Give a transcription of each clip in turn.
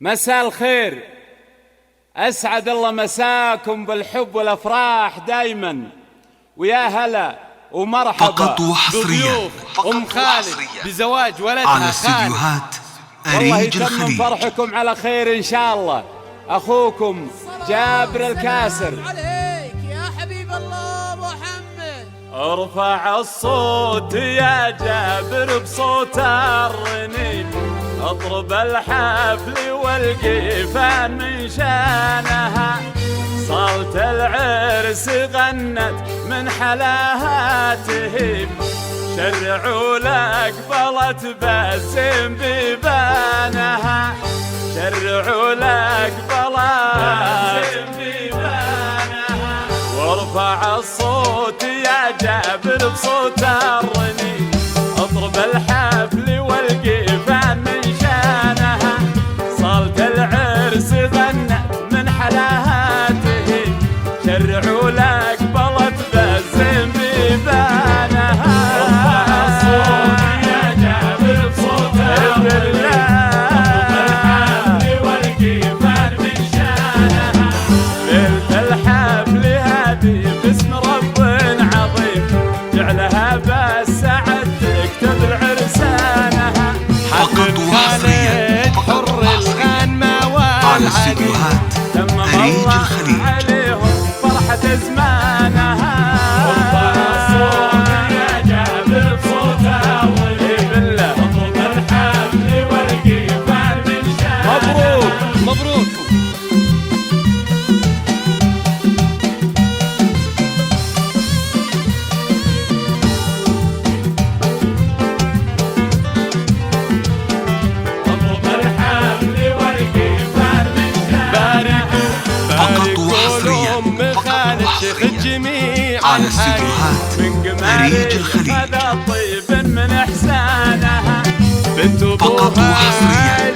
مساء الخير، أسعد الله مساكم بالحب والأفراح دايما، ويا هلا ومرحبا فقط وحصريا أم خالد بزواج ولدها على استديوهات أريج الخليج. والله يتمم فرحكم على خير إن شاء الله. أخوكم جابر الكاسر. عليك يا حبيب الله محمد. ارفع الصوت يا جابر بصوت الرنين، اضرب الحفل والقيفان من شانها، صالة العرس غنت من حلاها تهيب، شرعوا لك بلت بسم بيبانها، شرعوا لك بلت بيبانها، وارفع الصوت يا جابر بصوت الرنين، اضرب الحفل والقيفان من شانها، صالة العرس غنت من حلاها تهيب، شرعوا لك بلت بسم بيبانها. ارفع الصوت يا جابر بصوت الرنين، اضرب الحفل والقيفان من شانها، ليلة الحفل هذه باسم رب عظيم، جعلها بالسعد تكتب العرسانها، فقط وحصريا حر الغنمة على استديوهات أريج الخليج. عليهم فرحة زمانها. ارفع الصوت يا جابر بصوت الرنين، بالله اضرب الحفل والقيفان من شانها. مبروك مبروك. فقط وحصريا على استديوهات أريج الخليج. طيب من احسانها، بنت فقط وحصريا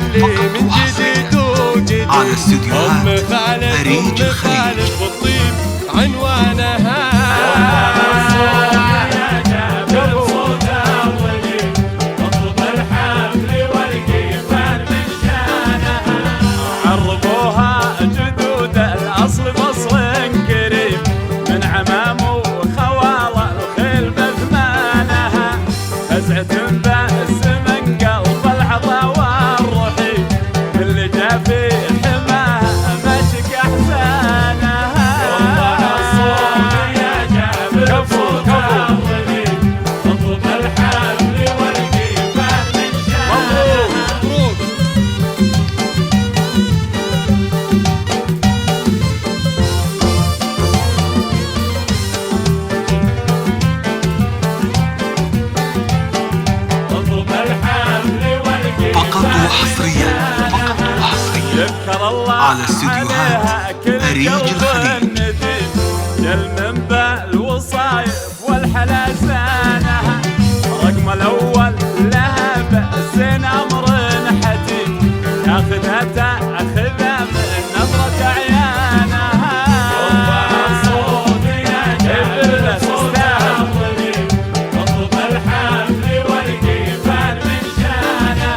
من جديد وجديد على استديوهات أريج الخليج. بالطيب عنوانها. عرفوها جدود الأصل فصل كريم، من عمام وخوال الخيل بثمانها، فزعة بأس من قلب العطا والرحيم، اللي جا في حماها مشك أحسانها. ارفع الصوت يا جابر بصوت الرنين، اضرب الحفل والقيفان من شانها. مبروك. اضرب الحفل فقط وحصريا يذكر الله على استديوهات أريج الخليج. جل من بالوصايف والحلا زانها، رقم الأول لها بأس أمر حتيم، ياخذها تأخذها من نظرة عيانها. ارفع الصوت يا جابر بصوت الرنين، اضرب الحفل والقيفان من شانها،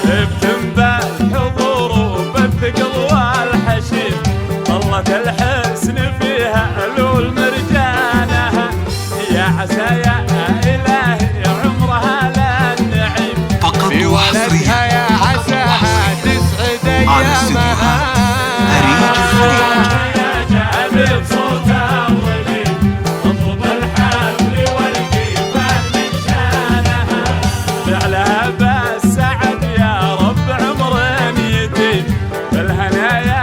ابتم بالحضور وبالثقل والحشيم، طلت الحسن فيها ألول مرجانها، يا عسى يا إلهي عمرها للنعيم، فقط وحصريا يا عساها تسعد على استديوهات أريج الخليج. يا جابر بصوت الرنين، اضرب الحفل والقيفان من شانها، فعلها بالسعد يا رب عمر يديم، بالهنايا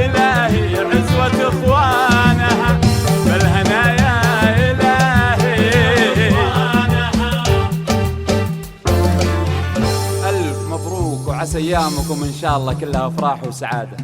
إلهي عزوة إخوانها، بالهنايا إلهي إخوانها. ألف مبروك، وعسى أيامكم إن شاء الله كلها أفراح وسعادة.